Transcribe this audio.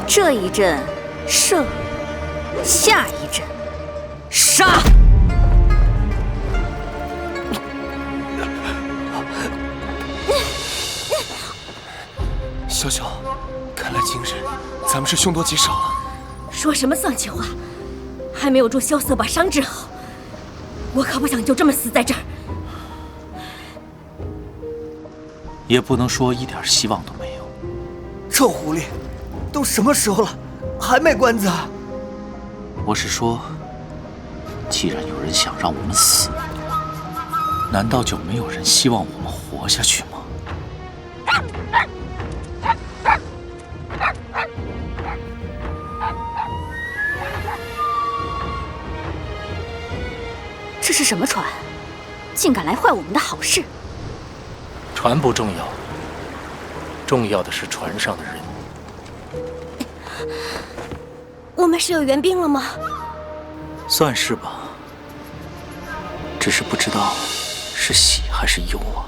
这一阵射，下一阵杀。小小，看来今日咱们是凶多吉少了。说什么丧气话！还没有助萧瑟把伤治好，我可不想就这么死在这儿。也不能说一点希望都没有。臭狐狸，都什么时候了，还卖关子啊？我是说，既然有人想让我们死，难道就没有人希望我们活下去吗？这是什么船？竟敢来坏我们的好事！船不重要，重要的是船上的人。我们是有援兵了吗？算是吧，只是不知道是喜还是忧啊。